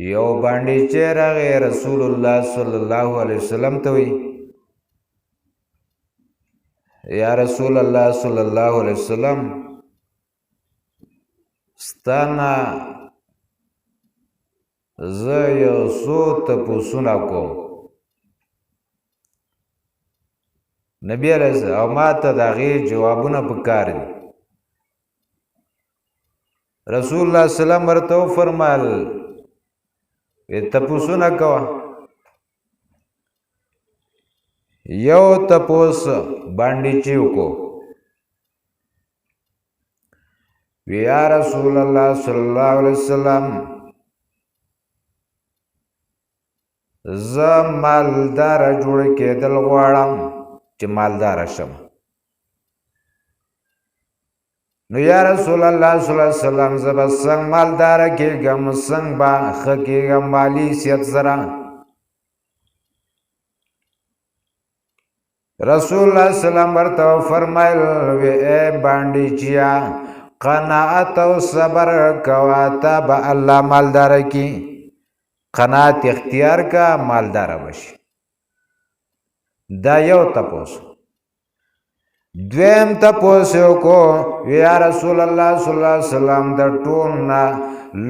یو باندې چې راغی رسول الله صلی الله علیه وسلم ته وی یا رسول الله صلی الله علیه وسلم ستانا زه یو څو تپوسونه کوم نبی علیه السلام او ما ته د هغې جوابونه پکار دي رسول الله صلی الله علیه وسلم ورته وفرمایل تپوسونه کوه یو تپوس باندې چې وکړو وی یا رسول الله صلی الله علیه وسلم زه مالدار جوړ کېدل غواړم چې مالدار شم نو یا رسول الله صلی الله علیه وسلم زه به څنګه مالدار کېږم څنګه به ښه کېږم مالي حیثیت سره رسول الله صلی الله علیه وسلم ورته فرمایل وی ای باندې چیا قناعت او صبر کوه ته به الله مالدار کی قناعت اختیار کا مالدار بشي دا یو تپوس دویم تپوس کو یا رسول الله صلی الله علیه وسلم د ټول نه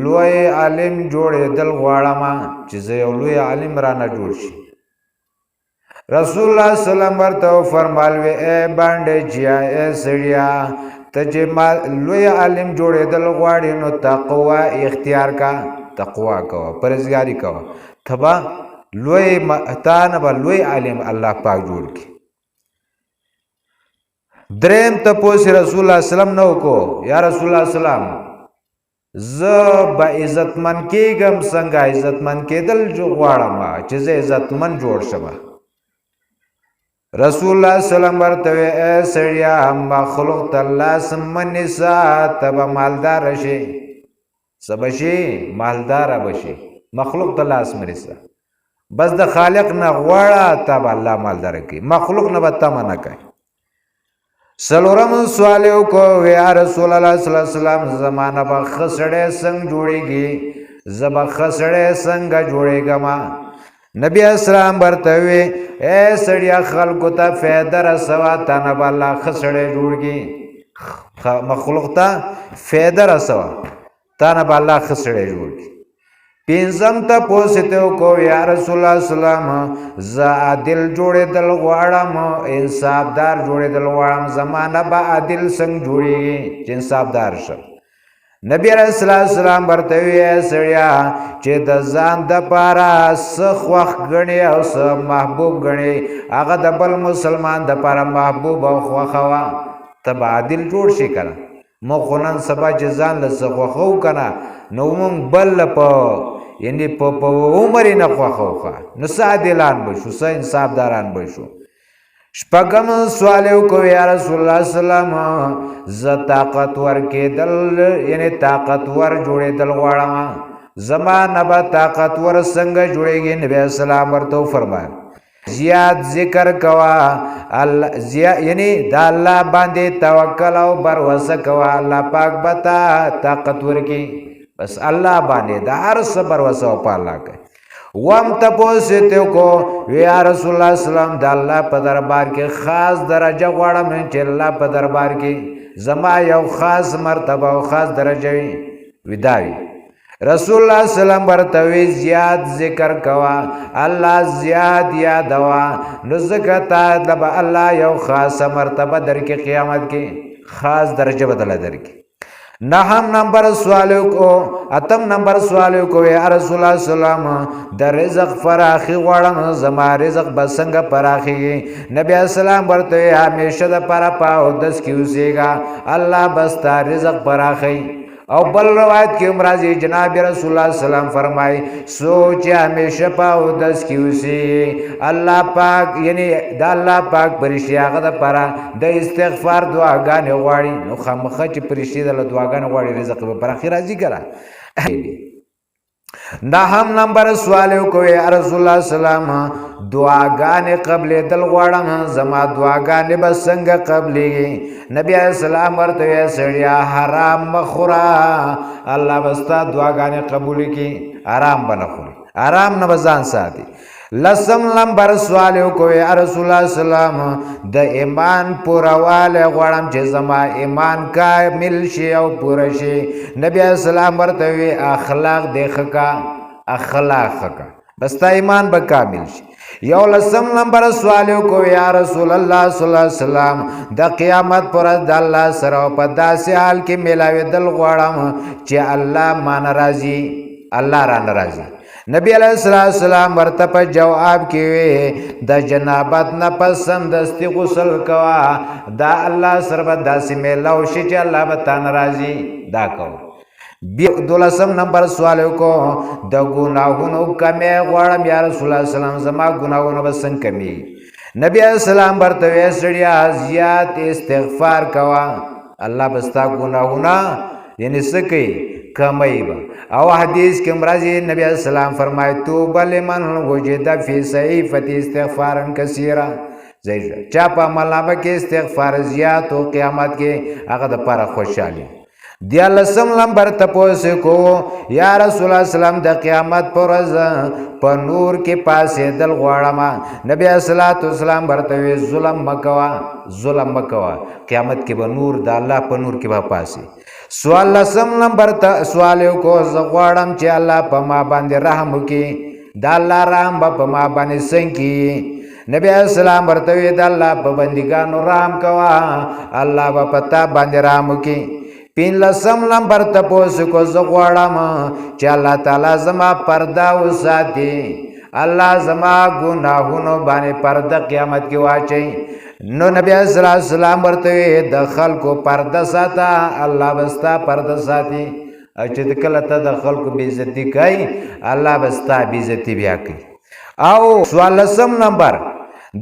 لوی عالم جوړېدل غواړم چې زه یو لوی عالم رانه جوړ شي رسول الله صلی الله علیه وسلم ورته فرمایل وی ای باندې چیا ای سړیا ته چې لوی عالم جوړېدل غواړې نو تقوا اختیار کا تقوا کوه پرهیزګاري کوه تبا لوی تانه به لوی عالم الله پاک جوړ کی دریم تپوس رسول الله صلی الله علیه وسلم نو کو یا رسول الله صلی الله علیه وسلم زه به عزتمن کېږم څنګه عزتمن کېدل جو غواړم چې زه عزتمن جوړ شم رسول الله صلی الله علیه وسلم ورته ای سړیا مخلوق الله سمنسا تب مالدار شي سبشي مالدار بشي مخلوق الله اسمرسا بس د خالق نه غواړه تب الله مالدار کی مخلوق نه به تمنا کوي سلورم سوال کو یا رسول الله صلی الله علیه وسلم زمانہ به خسړې څنګه جوړيږي زبا خسړې څنګه جوړيږم نبی اسلام ورته وی اے سړیا خلکو ته فایده رسوا تنه الله خسړې جوړږي مخلوق ته فایده رسوا تنه الله خسړې جوړږي پینځم ته پوښتنه کو یا رسول الله صلی الله علیه وسلم ز عادل جوړېدل غواړم انصافدار جوړېدل غواړم زمانہ به عادل څنګه جوړيږي چې انصافدار شم نبی علیہ السلام ورته وی سړیا چې د ځان د پاره سخ وخت غني او سخ محبوب غني هغه د بل مسلمان د پاره محبوب او خوخوا تب عادل جوړ شي کنه مو خنن سبا چې ځان له سخ وخو کنه نو مون بل په یعنی په عمر نه خوخه نو عادلان بشو سه انصافداران بشو شپږم سوال کو یا رسول الله صلی الله علیه وسلم ز طاقت ور کېدل یعنی طاقت ور جوړېدل غواړم زمانہ به طاقت ور څنګه جوړېږي نبی اسلام ورته فرمایل زیاد ذکر کوا الله یعنی د الله باندې توکل او باور کوا الله پاک بتا طاقت ورکی بس الله باندې د هر صبر وسو په الله کوي وام تپوسته کو یا رسول الله سلام د الله په دربار کې خاص درجه غواړم چې الله په دربار کې زما یو خاص مرتبه او خاص درجه وداوی رسول الله سلام ورته زیاد ذکر کوا الله زیاد یادوا نو زکتا د الله یو خاص مرتبه درکې قیامت کې خاص درجه بدل درکې نهم نمبر سوال کو اتم نمبر سوال کو یا رسول الله سلام د رزق فراخي غواړم زما رزق بسنګ فراخي نبی اسلام ورته همیشه د پاره پاو دس کیوسېګا الله بس تا رزق فراخي او بل روایت کې امراضی جناب رسول الله سلام فرمای سوچ همیشه پاو دس کیوسی الله پاک یعنی د الله پاک پرشتي هغه د پاره د استغفار دعاګانې غواړي نو خامخه چې پرشتي د دعاګانې غواړي رزق به پر اخر راځي ګره نهم نمبر سوال کوي رسول الله سلام دعاګانې قبلې دل غواړم زما دعاګانې به څنګه قبلې نبی اسلام ورته سړیا حرام مخورا الله بستا دعاګانې قبول کی حرام بنخوري حرام نه بزان ساتي لسم نمبر سوال کوي رسول الله سلام د ایمان پورواله غواړم چې زما ایمان کامل شي او پوره شي نبی اسلام ورته وی اخلاق دیخکا اخلاق خکا بستا ایمان به کامل شي یو لسم نمبر سوال کوي رسول الله صلی الله علیه وسلم د قیامت پر د الله سره په داسې حال کې ملاوي دل غواړم چې الله مان راضي الله را ناراضي نبی علیہ السلام ورته په جواب کې د جنابت نه پسند دستی غسل کوا دا الله سره به داسې ملاو شي چې الله به تا ناراضي دا کو دولسم نمبر سوال کو د ګناهونو کمې غواړم یا رسول الله سلام زما ګناهونو به څنګه کمي نبی علیہ السلام ورته سړیا زیات استغفار کوا الله بستا ګناهونه یعنی سکی کمی با او حدیث کې مرضی نبی السلام فرمائے توب لمن وجد فی صحیفت استغفارا کثیرا زید چاپا ملابه کې استغفار زیات او قیامت کې هغه د پر خوشالي دی لسم نمبر تپوس کو یا رسول الله سلام د قیامت پر ورځ په نور کې پاسې دل غواړم نبی صلوات والسلام ورته ظلم مکوا قیامت کې به نور د الله په نور کې به پاسې سوال لسم نمبر سوال کو زغواړم چې الله په ما باندې رحم وکي دا الله رحم په ما باندې څنګه نبی اسلام ورته دا الله په بندګانو رحم کوا الله په پتا باندې رحم وکي پین لسم نمبر تپوس کو زغواړم چې الله تعالی زما پردا وساتي الله زما ګناهونو باندې پرده قیامت کې واچي نو نبی صلی الله علیه وسلم ورته د خلکو پرده ساته الله بستا پرده ساتي چې کله ته د خلکو بے عزتی کوي الله بستا بے عزتی بیا کوي او سوال لسم نمبر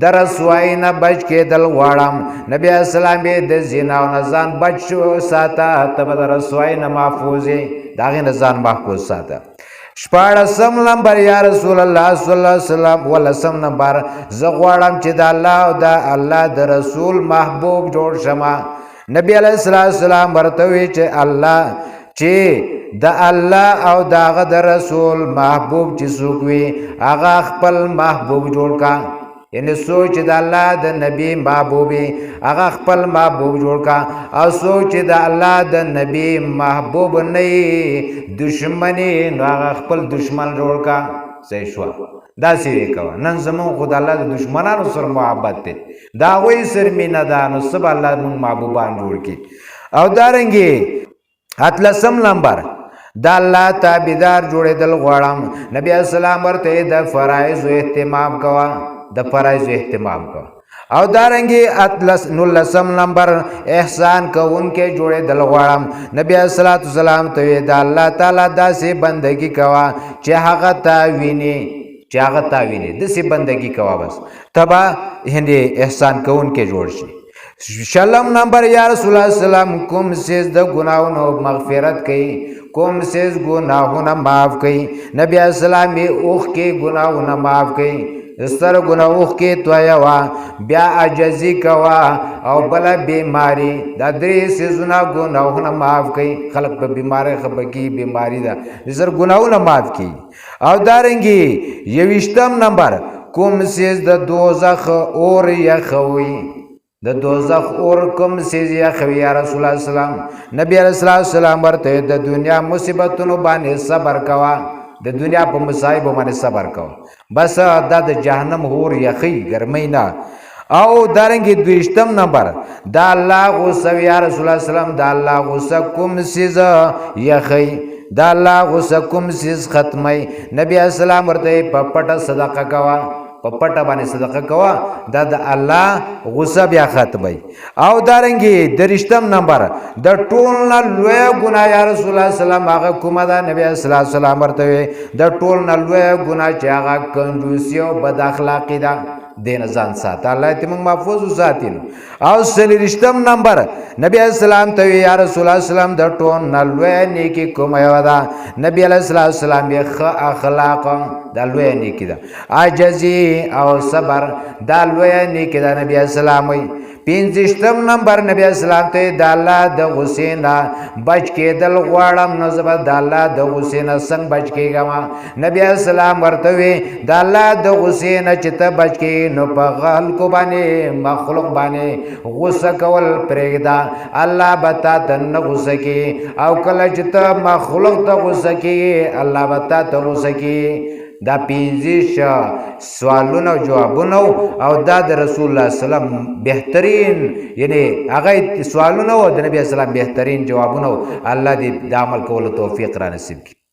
در رسوایی نه بچ کېدل غواړم نبی اسلام د زنا او نزان بچ ساته ته د رسوایی نه محفوظ داغه نزان محفوظ ساته شپاړسم نمبر یا رسول الله صلی الله علیه وسلم ولسم نمبر زغواړم چې د الله او د الله د رسول محبوب جوړ شمه نبی علیہ السلام ورته وی چې الله چې د الله او دغه د رسول محبوب چې څوک وي هغه خپل محبوب جوړ کا یعنی سوچ د الله د نبی محبوبي هغه خپل محبوب جوړ کا او سوچ د الله د نبی محبوب نه دشمنی نو هغه خپل دشمن جوړ کا صحیح شو دا سی وکوا نن زمون خدای الله د دشمنانو سره محبت ته دا وای سر مینا دا نو سب الله مون محبوبان جوړ کی او دارنګي اتلسم نمبر دا الله تابعدار جوړېدل غواړم نبی اسلام ورته د فرایض اهتمام کوا د فرایض اهتمام کا او دارنګي اتلس نلسم نمبر احسان کوونکې جوړېدل غواړم نبی صلوات والسلام ته د الله تعالی داسې بندگی کوا چې هغه تا ویني داسې بندگی کوا بس تبا هندي احسان کوونکې جوړ شي شلم نمبر یا رسول الله سلام کوم سیز د ګناہوں مغفرت کړي کوم سیز ګناہوں معاف کړي نبی اسلام اوخ کې ګناہوں معاف کړي ستر ګناوخ کې تویا وا بیا عجزی کوا او بل بیماری دا درې سيزونه ګناونه معاف کړي خلق په بیماری خبکی بیماری دا زر ګناونه معاف کړي او دارنګي یوشتم نمبر کوم سیز د دوزخ اور یا خوي د دوزخ اور کوم سیز یا خوي یا رسول الله سلام نبی رسول الله سلام ورته د دنیا مصیبتونو باندې صبر کوا د دنیا په مصايب باندې صبر کوا بس دا د جهنم اور یخی ګرمینا او دارنګي دویشتم نمبر دا الله غوسه یا رسول الله سلام دا الله غوسه کوم سیز یخی دا الله غوسه کوم سیز ختمي نبی اسلام ورته په پټه صدقه کوا په پټه باندې صدقه کوا دا د الله غوسه بیا ختمي او دارنګي درشتم نمبر د ټول نه لوی ګناه یا رسول الله سلام هغه کومه دا نبی صلی الله علیه وسلم ورته د ټول نه لوی ګناه چې هغه کنجوسی او بد اخلاقی ده دین ځان ساته الله دې موږ محفوظ وساتي او څلېرویشتم نمبر نبی علیه السلام ته وی یا رسول الله سلام د ټول نه لویه نیکي کومه یوه ده نبی علیه السلام یې ښه اخلاق دا لویه نیکي ده عاجزي او صبر دا لویه نیکي ده نبی علیه السلام وی پنځشتم نمبر نبی اسلام ته د الله د غصې نه بچ کېدل غواړم نو زه به د الله د غصې نه څنګه بچ کېږم نبی اسلام ورته وی د الله د غصې نه چې ته بچ کېږې نو په خلکو باندې مخلوق باندې غصه کول پرېږده الله به تا ته نه غصه کېږي او کله چې ته مخلوق ته غصه کېږې الله به تا ته غصه کېږي دا 15 سوالونه او جوابونه او دا د رسول الله سلام بهترین یعنی هغه سوالونه او د نبی اسلام بهترین جوابونه الله دې د عمل کولو توفیق را نصیب کړي